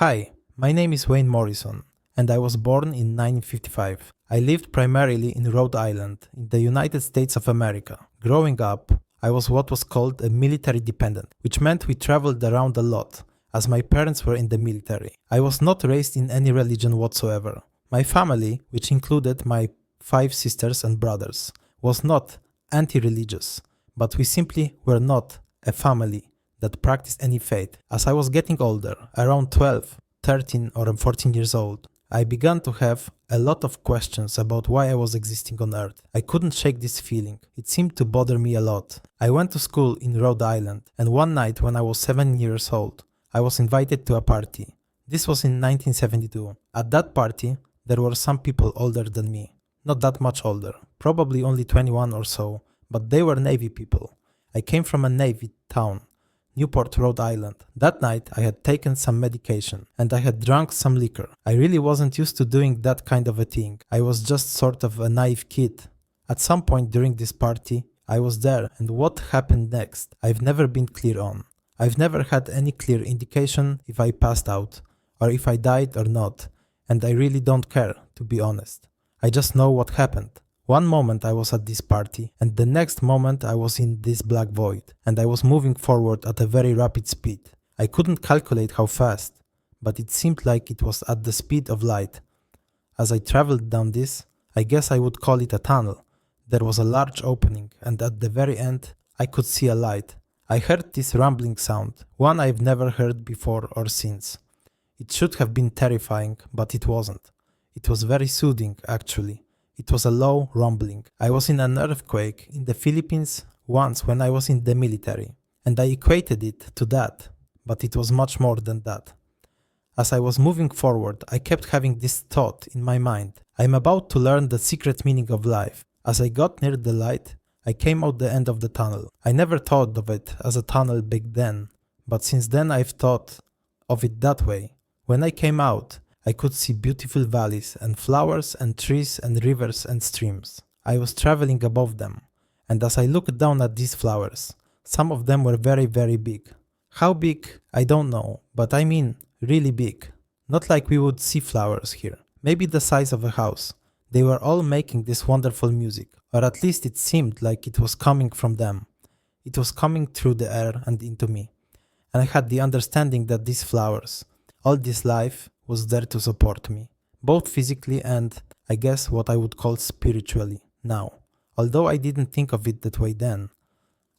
Hi, my name is Wayne Morrison, and I was born in 1955. I lived primarily in Rhode Island, in the United States of America. Growing up, I was what was called a military dependent, which meant we traveled around a lot, as my parents were in the military. I was not raised in any religion whatsoever. My family, which included my 5 sisters and brothers, was not anti-religious, but we simply were not a family that practiced any faith. As I was getting older, around 12, 13 or 14 years old, I began to have a lot of questions about why I was existing on Earth. I couldn't shake this feeling. It seemed to bother me a lot. I went to school in Rhode Island, and one night when I was 7 years old, I was invited to a party. This was in 1972. At that party, there were some people older than me. Not that much older, probably only 21 or so, but they were Navy people. I came from a Navy town, Newport, Rhode Island. That night I had taken some medication and I had drunk some liquor. I really wasn't used to doing that kind of a thing. I was just sort of a naive kid. At some point during this party, I was there, and what happened next, I've never been clear on. I've never had any clear indication if I passed out or if I died or not, and I really don't care, to be honest. I just know what happened. One moment I was at this party, and the next moment I was in this black void, and I was moving forward at a very rapid speed. I couldn't calculate how fast, but it seemed like it was at the speed of light. As I traveled down this, I guess I would call it a tunnel. There was a large opening, and at the very end, I could see a light. I heard this rumbling sound, one I've never heard before or since. It should have been terrifying, but it wasn't. It was very soothing, actually. It was a low rumbling. I was in an earthquake in the Philippines once when I was in the military, and I equated it to that, but it was much more than that. As I was moving forward, I kept having this thought in my mind. I'm about to learn the secret meaning of life. As I got near the light, I came out the end of the tunnel. I never thought of it as a tunnel back then, but since then I've thought of it that way. When I came out, I could see beautiful valleys and flowers and trees and rivers and streams. I was traveling above them, and as I looked down at these flowers, some of them were very, very big. How big, I don't know, but I mean really big. Not like we would see flowers here. Maybe the size of a house. They were all making this wonderful music, or at least it seemed like it was coming from them. It was coming through the air and into me. And I had the understanding that these flowers, all this life, was there to support me, both physically and, I guess, what I would call spiritually now, although I didn't think of it that way then.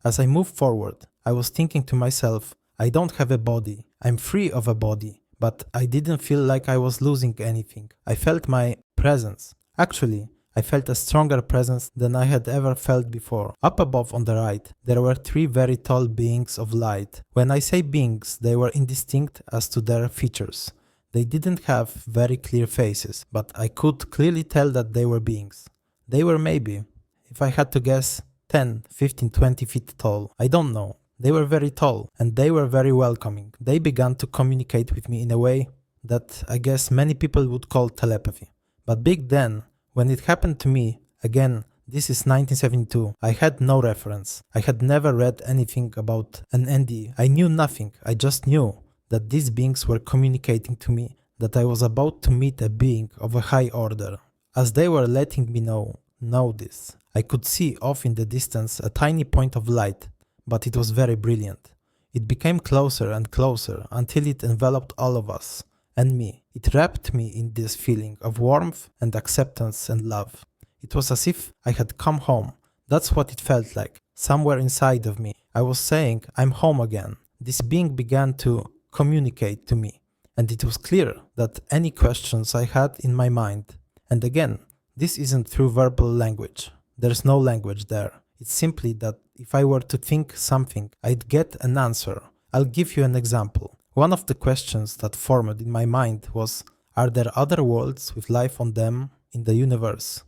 As I moved forward, I was thinking to myself, I don't have a body, I'm free of a body, but I didn't feel like I was losing anything. I felt my presence. Actually, I felt a stronger presence than I had ever felt before. Up above on the right, there were 3 very tall beings of light. When I say beings, they were indistinct as to their features. They didn't have very clear faces, but I could clearly tell that they were beings. They were maybe, if I had to guess, 10, 15, 20 feet tall. I don't know. They were very tall, and they were very welcoming. They began to communicate with me in a way that I guess many people would call telepathy. But back then, when it happened to me, again, this is 1972, I had no reference. I had never read anything about an ND. I knew nothing. I just knew that these beings were communicating to me that I was about to meet a being of a high order. As they were letting me know this, I could see off in the distance a tiny point of light, but it was very brilliant. It became closer and closer until it enveloped all of us and me. It wrapped me in this feeling of warmth and acceptance and love. It was as if I had come home. That's what it felt like. Somewhere inside of me, I was saying, I'm home again. This being began to communicate to me, and it was clear that any questions I had in my mind, and again, this isn't through verbal language. There's no language there. It's simply that if I were to think something, I'd get an answer. I'll give you an example. One of the questions that formed in my mind was, are there other worlds with life on them in the universe?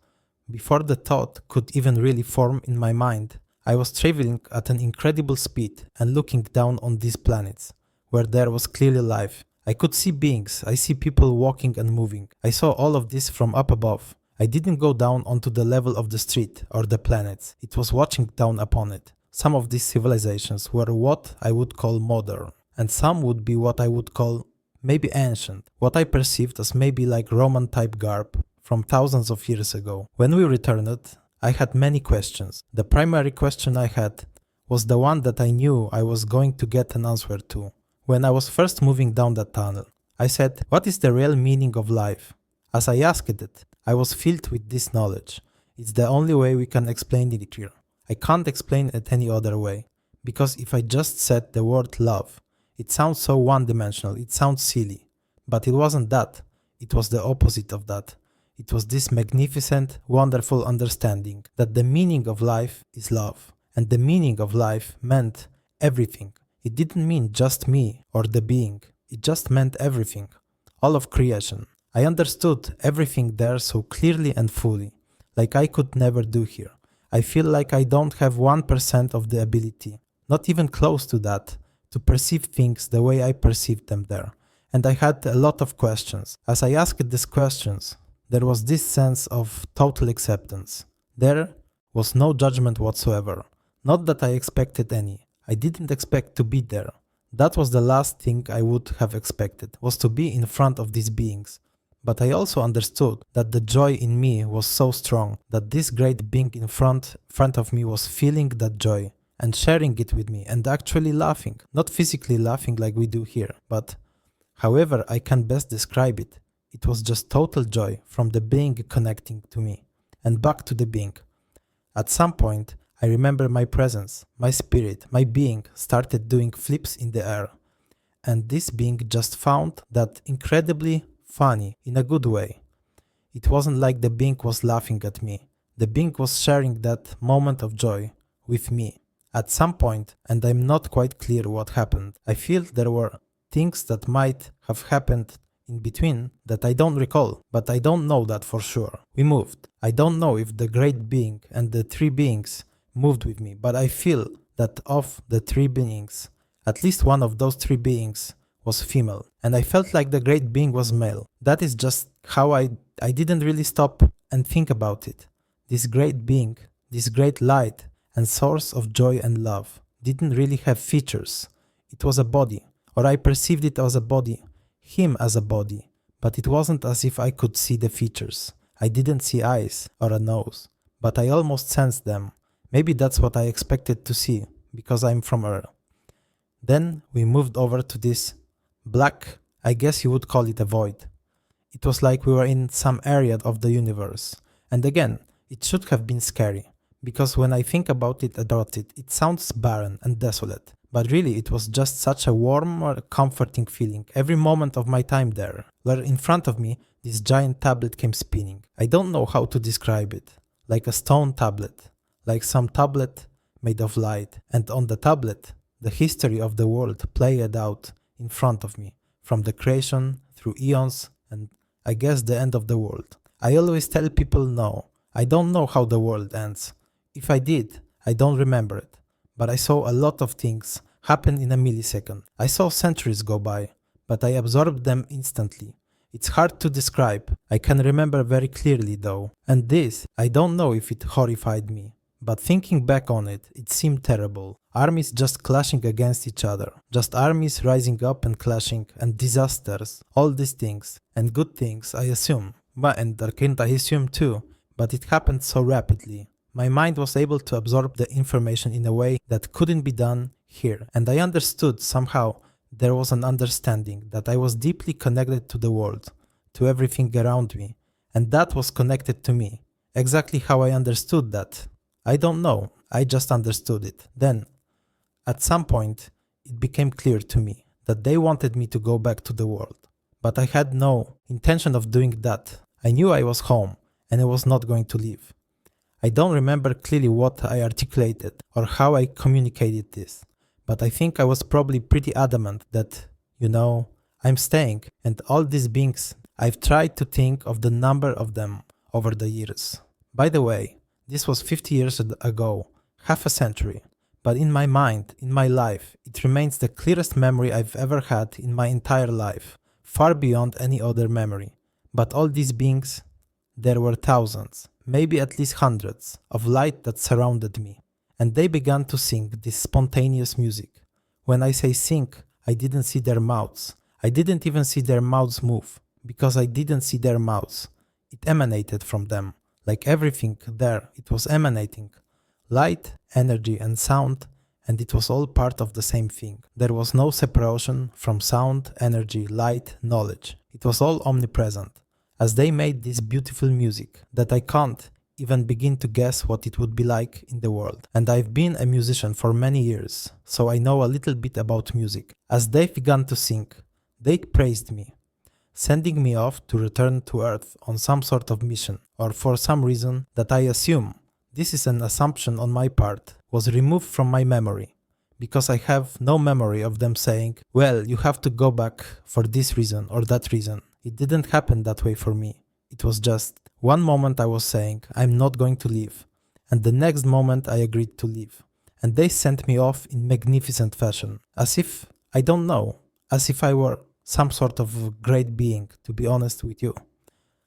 Before the thought could even really form in my mind, I was traveling at an incredible speed and looking down on these planets, where there was clearly life. I could see beings, I see people walking and moving. I saw all of this from up above. I didn't go down onto the level of the street or the planets. It was watching down upon it. Some of these civilizations were what I would call modern, and some would be what I would call maybe ancient, what I perceived as maybe like Roman type garb from thousands of years ago. When we returned, I had many questions. The primary question I had was the one that I knew I was going to get an answer to. When I was first moving down that tunnel, I said, what is the real meaning of life? As I asked it, I was filled with this knowledge. It's the only way we can explain it here. I can't explain it any other way. Because if I just said the word love, it sounds so one-dimensional, it sounds silly. But it wasn't that. It was the opposite of that. It was this magnificent, wonderful understanding that the meaning of life is love. And the meaning of life meant everything. It didn't mean just me or the being. It just meant everything. All of creation. I understood everything there so clearly and fully, like I could never do here. I feel like I don't have 1% of the ability, not even close to that, to perceive things the way I perceived them there. And I had a lot of questions. As I asked these questions, there was this sense of total acceptance. There was no judgment whatsoever. Not that I expected any. I didn't expect to be there. That was the last thing I would have expected, was to be in front of these beings. But I also understood that the joy in me was so strong that this great being in front of me was feeling that joy and sharing it with me and actually laughing. Not physically laughing like we do here, but however I can best describe it. It was just total joy from the being connecting to me and back to the being. At some point, I remember my presence, my spirit, my being started doing flips in the air. And this being just found that incredibly funny in a good way. It wasn't like the being was laughing at me. The being was sharing that moment of joy with me. At some point, and I'm not quite clear what happened, I feel there were things that might have happened in between that I don't recall, but I don't know that for sure. We moved. I don't know if the great being and the three beings moved with me, but I feel that of the three beings, at least one of those three beings was female, and I felt like the great being was male. That is just how I didn't really stop and think about it. This great being, this great light and source of joy and love didn't really have features. It was a body, or I perceived it as a body, him as a body, but it wasn't as if I could see the features. I didn't see eyes or a nose, but I almost sensed them. Maybe that's what I expected to see, because I'm from Earth. Then we moved over to this black, I guess you would call it a void. It was like we were in some area of the universe. And again, it should have been scary, because when I think about it, it sounds barren and desolate. But really, it was just such a warm, comforting feeling every moment of my time there, where in front of me, this giant tablet came spinning. I don't know how to describe it. Like a stone tablet, like some tablet made of light. And on the tablet, the history of the world played out in front of me, from the creation through eons and I guess the end of the world. I always tell people no, I don't know how the world ends. If I did, I don't remember it. But I saw a lot of things happen in a millisecond. I saw centuries go by, but I absorbed them instantly. It's hard to describe. I can remember very clearly though. And this, I don't know if it horrified me. But thinking back on it, it seemed terrible. Armies just clashing against each other. Just armies rising up and clashing, and disasters. All these things. And good things, I assume. And I assume too. But it happened so rapidly. My mind was able to absorb the information in a way that couldn't be done here. And I understood somehow there was an understanding that I was deeply connected to the world, to everything around me. And that was connected to me. Exactly how I understood that. I don't know, I just understood it. Then, at some point, it became clear to me that they wanted me to go back to the world. But I had no intention of doing that. I knew I was home, and I was not going to leave. I don't remember clearly what I articulated or how I communicated this, but I think I was probably pretty adamant that, I'm staying, and all these beings, I've tried to think of the number of them over the years. By the way, this was 50 years ago, half a century, but in my mind, in my life, it remains the clearest memory I've ever had in my entire life, far beyond any other memory. But all these beings, there were thousands, maybe at least hundreds, of light that surrounded me, and they began to sing this spontaneous music. When I say sing, I didn't see their mouths, I didn't even see their mouths move, because I didn't see their mouths. It emanated from them. Like everything there, it was emanating. Light, energy and sound, and it was all part of the same thing. There was no separation from sound, energy, light, knowledge. It was all omnipresent. As they made this beautiful music that I can't even begin to guess what it would be like in the world. And I've been a musician for many years, so I know a little bit about music. As they began to sing, they praised me, sending me off to return to Earth on some sort of mission, or for some reason that I assume, this is an assumption on my part, was removed from my memory, because I have no memory of them saying, well, you have to go back for this reason or that reason. It didn't happen that way for me. It was just, one moment I was saying, I'm not going to leave, and the next moment I agreed to leave. And they sent me off in magnificent fashion, as if, I don't know, as if I were some sort of great being, to be honest with you.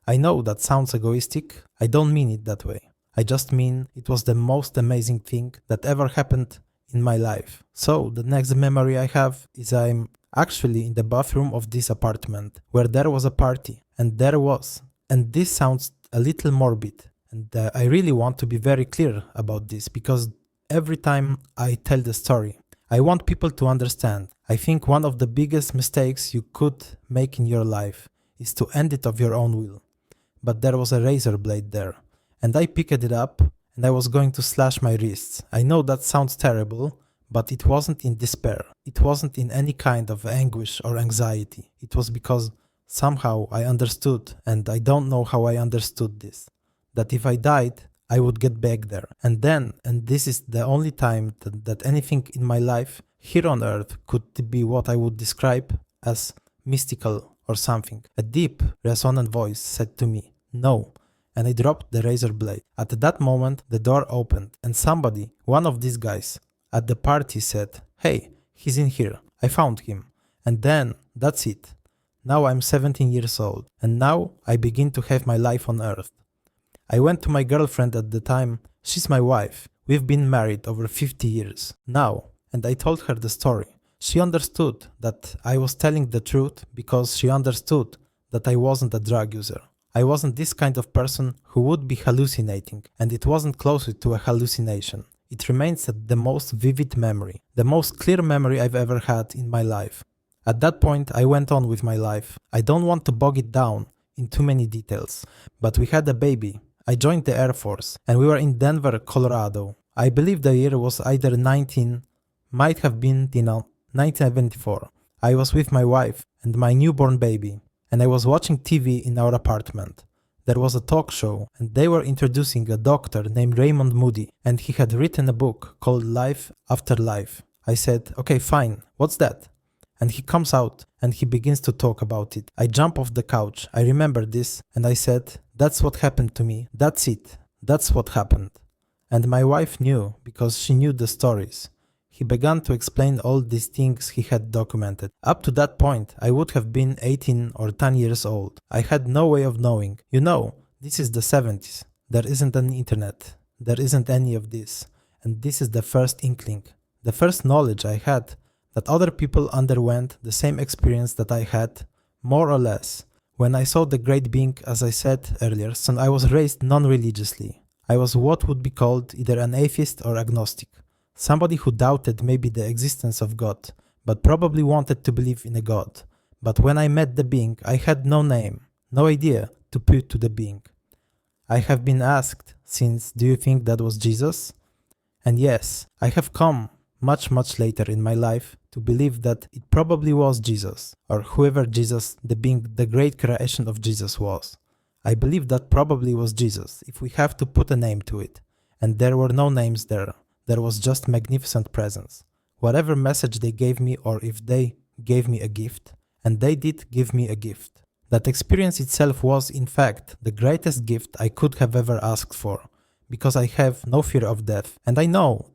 I know that sounds egoistic, I don't mean it that way. I just mean it was the most amazing thing that ever happened in my life. So the next memory I have is I'm actually in the bathroom of this apartment where there was a party, and this sounds a little morbid, and I really want to be very clear about this because every time I tell the story, I want people to understand. I think one of the biggest mistakes you could make in your life is to end it of your own will. But there was a razor blade there, and I picked it up and I was going to slash my wrists. I know that sounds terrible, but it wasn't in despair. It wasn't in any kind of anguish or anxiety. It was because somehow I understood, and I don't know how I understood this, that if I died, I would get back there. And this is the only time that anything in my life here on earth could be what I would describe as mystical or something. A deep, resonant voice said to me, no, and I dropped the razor blade. At that moment, the door opened, and somebody, one of these guys at the party said, hey, he's in here, I found him. And then, that's it. Now I'm 17 years old, and now I begin to have my life on earth. I went to my girlfriend at the time, she's my wife, we've been married over 50 years now, and I told her the story. She understood that I was telling the truth because she understood that I wasn't a drug user. I wasn't this kind of person who would be hallucinating, and it wasn't closer to a hallucination. It remains the most vivid memory, the most clear memory I've ever had in my life. At that point, I went on with my life. I don't want to bog it down in too many details, but we had a baby. I joined the Air Force, and we were in Denver, Colorado. I believe the year was either 1974. I was with my wife and my newborn baby, and I was watching TV in our apartment. There was a talk show, and they were introducing a doctor named Raymond Moody, and he had written a book called Life, Afterlife. I said, okay, fine, what's that? And he comes out, and he begins to talk about it. I jump off the couch, I remember this, and I said, that's what happened to me, that's it, that's what happened. And my wife knew, because she knew the stories. He began to explain all these things he had documented. Up to that point, I would have been 18 or 10 years old. I had no way of knowing. You know, this is the 70s. There isn't an internet. There isn't any of this. And this is the first inkling. The first knowledge I had that other people underwent the same experience that I had, more or less. When I saw the great being, as I said earlier, so I was raised non-religiously. I was what would be called either an atheist or agnostic. Somebody who doubted maybe the existence of God, but probably wanted to believe in a God. But when I met the being, I had no name, no idea to put to the being. I have been asked since, do you think that was Jesus? And yes, I have come much later in my life to believe that it probably was Jesus, or whoever Jesus, the being, the great creation of Jesus was. I believe that probably was Jesus, if we have to put a name to it. And there were no names there. There was just magnificent presence. Whatever message they gave me, or if they gave me a gift, and they did give me a gift. That experience itself was, in fact, the greatest gift I could have ever asked for, because I have no fear of death. And I know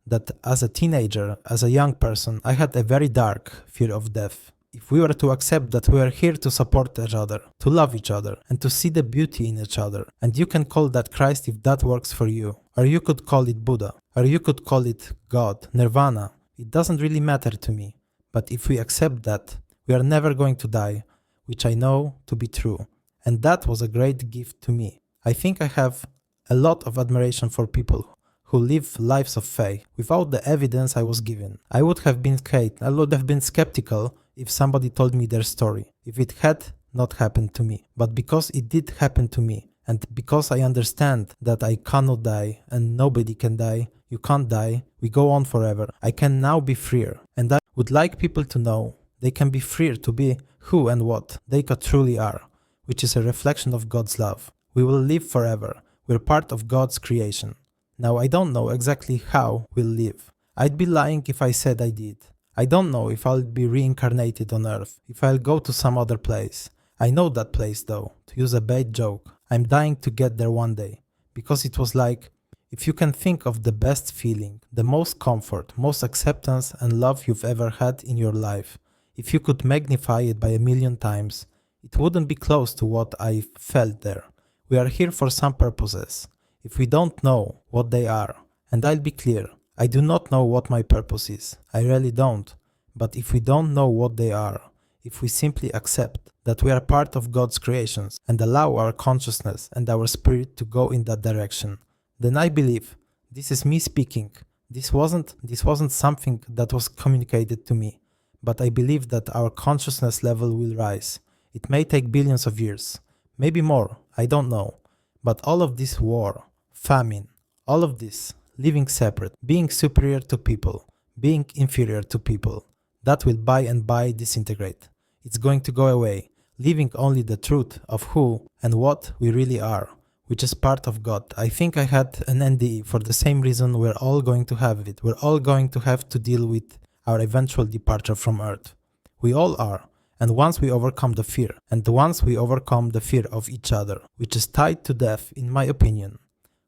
that as a teenager, as a young person, I had a very dark fear of death. If we were to accept that we are here to support each other, to love each other, and to see the beauty in each other, and you can call that Christ if that works for you, or you could call it Buddha, or you could call it God, Nirvana, it doesn't really matter to me. But if we accept that, We are never going to die, which I know to be true. And that was a great gift to me. I think I have a lot of admiration for people who live lives of faith without the evidence I was given. I would have been skeptical if somebody told me their story, if it had not happened to me. But because it did happen to me, and because I understand that I cannot die and nobody can die, you can't die, we go on forever, I can now be freer. And I would like people to know they can be freer to be who and what they truly are, which is a reflection of God's love. We will live forever. We're part of God's creation. Now, I don't know exactly how we'll live. I'd be lying if I said I did. I don't know if I'll be reincarnated on Earth, if I'll go to some other place. I know that place though, to use a bad joke. I'm dying to get there one day, because it was like, if you can think of the best feeling, the most comfort, most acceptance and love you've ever had in your life, if you could magnify it by 1,000,000 times, it wouldn't be close to what I felt there. We are here for some purposes. If we don't know what they are, and I'll be clear, I do not know what my purpose is. I really don't. But if we don't know what they are, if we simply accept that we are part of God's creations and allow our consciousness and our spirit to go in that direction, then I believe, this is me speaking, this wasn't something that was communicated to me, but I believe that our consciousness level will rise. It may take billions of years, maybe more, I don't know, but all of this war, famine, all of this, living separate, being superior to people, being inferior to people, that will by and by disintegrate. It's going to go away, leaving only the truth of who and what we really are, which is part of God. I think I had an NDE for the same reason we're all going to have it. We're all going to have to deal with our eventual departure from Earth. We all are. And once we overcome the fear, and once we overcome the fear of each other, which is tied to death, in my opinion,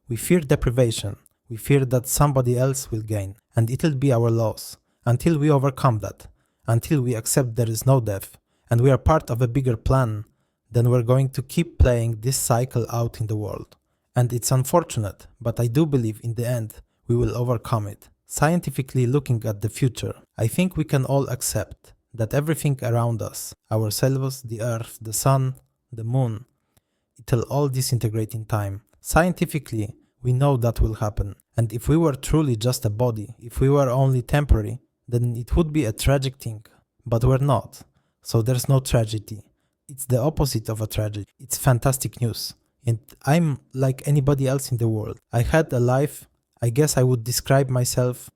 we fear deprivation, we fear that somebody else will gain, and it'll be our loss, until we overcome that, until we accept there is no death, and we are part of a bigger plan, then we're going to keep playing this cycle out in the world. And it's unfortunate, but I do believe in the end, we will overcome it. Scientifically looking at the future, I think we can all accept that everything around us, ourselves, the earth, the sun, the moon, it'll all disintegrate in time. Scientifically, we know that will happen. And if we were truly just a body, if we were only temporary, then it would be a tragic thing. But we're not. So there's no tragedy. It's the opposite of a tragedy. It's fantastic news. And I'm like anybody else in the world. I had a life, I guess I would describe myself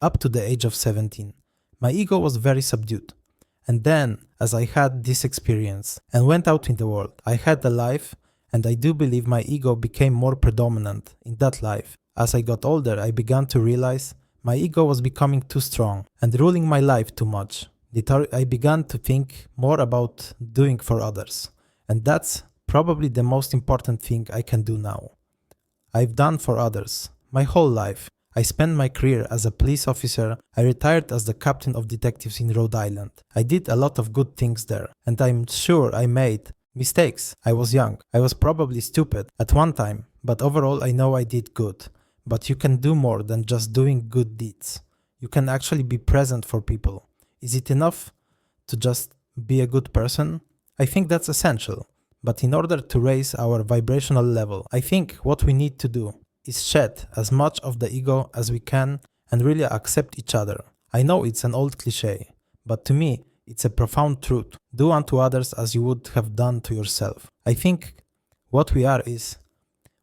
up to the age of 17. My ego was very subdued. And then, as I had this experience and went out in the world, I had a life, and I do believe my ego became more predominant in that life. As I got older, I began to realize my ego was becoming too strong and ruling my life too much. I began to think more about doing for others. And that's probably the most important thing I can do now. I've done for others my whole life. I spent my career as a police officer. I retired as the captain of detectives in Rhode Island. I did a lot of good things there, and I'm sure I made mistakes. I was young. I was probably stupid at one time, but overall I know I did good. But you can do more than just doing good deeds. You can actually be present for people. Is it enough to just be a good person? I think that's essential. But in order to raise our vibrational level, I think what we need to do is shed as much of the ego as we can and really accept each other. I know it's an old cliche, but to me, it's a profound truth. Do unto others as you would have done to yourself. I think what we are is,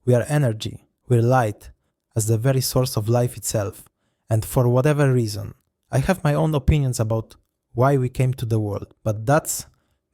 we are energy, we're light, as the very source of life itself. And for whatever reason, I have my own opinions about why we came to the world, but that's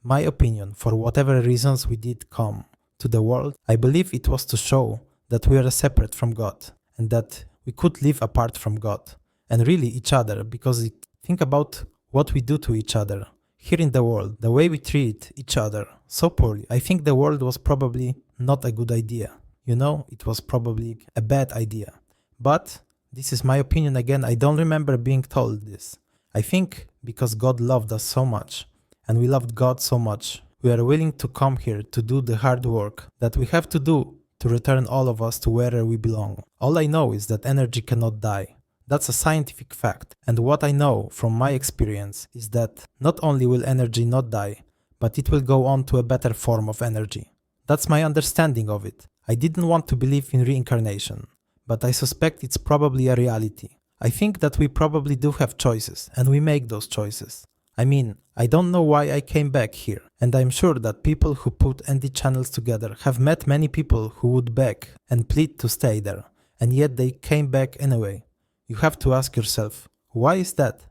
my opinion. For whatever reasons we did come to the world, I believe it was to show that we are separate from God and that we could live apart from God and really each other, because think about what we do to each other here in the world, the way we treat each other so poorly. I think the world was probably not a good idea. It was probably a bad idea. But this is my opinion again. I don't remember being told this. I think because God loved us so much and we loved God so much, we are willing to come here to do the hard work that we have to do to return all of us to where we belong. All I know is that energy cannot die. That's a scientific fact, and what I know from my experience is that not only will energy not die, but it will go on to a better form of energy. That's my understanding of it. I didn't want to believe in reincarnation, but I suspect it's probably a reality. I think that we probably do have choices, and we make those choices. I mean, I don't know why I came back here, and I'm sure that people who put ND channels together have met many people who would beg and plead to stay there, and yet they came back anyway. You have to ask yourself, why is that?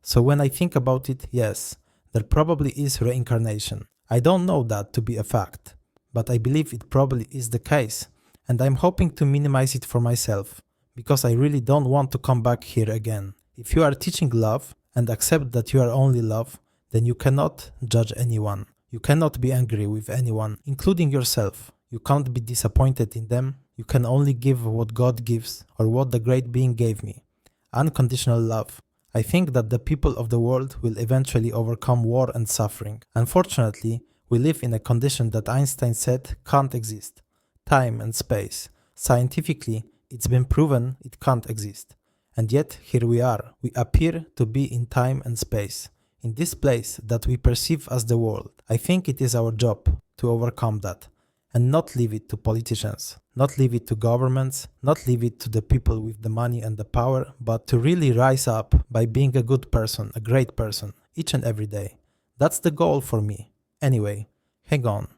So when I think about it, yes, there probably is reincarnation. I don't know that to be a fact, but I believe it probably is the case, and I'm hoping to minimize it for myself, because I really don't want to come back here again. If you are teaching love and accept that you are only love, then you cannot judge anyone. You cannot be angry with anyone, including yourself. You can't be disappointed in them. You can only give what God gives or what the great being gave me. Unconditional love. I think that the people of the world will eventually overcome war and suffering. Unfortunately, we live in a condition that Einstein said can't exist. Time and space. Scientifically, it's been proven it can't exist. And yet, here we are. We appear to be in time and space. In this place that we perceive as the world. I think it is our job to overcome that. And not leave it to politicians. Not leave it to governments. Not leave it to the people with the money and the power. But to really rise up by being a good person, a great person, each and every day. That's the goal for me. Anyway, hang on.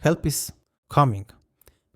Help is coming.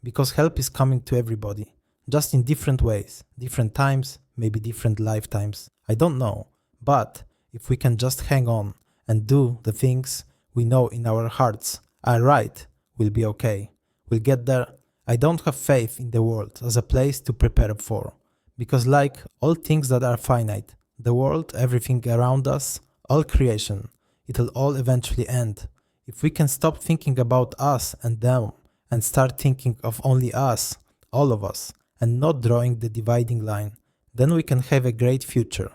Because help is coming to everybody. Just in different ways, different times, maybe different lifetimes. I don't know. But if we can just hang on and do the things we know in our hearts are right, we'll be okay. We'll get there. I don't have faith in the world as a place to prepare for. Because like all things that are finite, the world, everything around us, all creation, it'll all eventually end. If we can stop thinking about us and them and start thinking of only us, all of us, and not drawing the dividing line, then we can have a great future.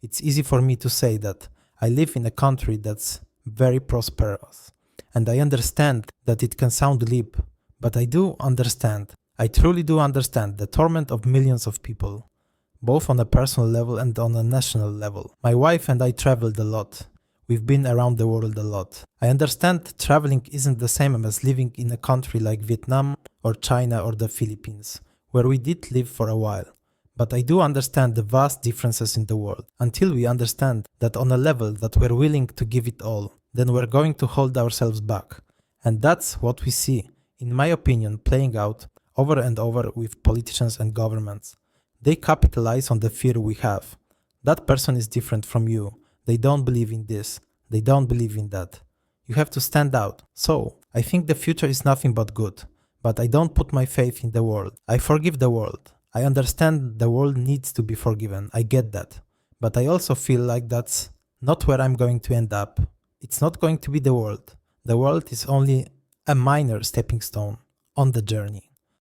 It's easy for me to say that I live in a country that's very prosperous, and I understand that it can sound limp, but I do understand, I truly do understand the torment of millions of people, both on a personal level and on a national level. My wife and I traveled a lot. We've been around the world a lot. I understand traveling isn't the same as living in a country like Vietnam or China or the Philippines, where we did live for a while. But I do understand the vast differences in the world. Until we understand that on a level that we're willing to give it all, then we're going to hold ourselves back. And that's what we see, in my opinion, playing out over and over with politicians and governments. They capitalize on the fear we have. That person is different from you. They don't believe in this. They don't believe in that. You have to stand out. So, I think the future is nothing but good. But I don't put my faith in the world. I forgive the world. I understand the world needs to be forgiven. I get that. But I also feel like that's not where I'm going to end up. It's not going to be the world. The world is only a minor stepping stone on the journey.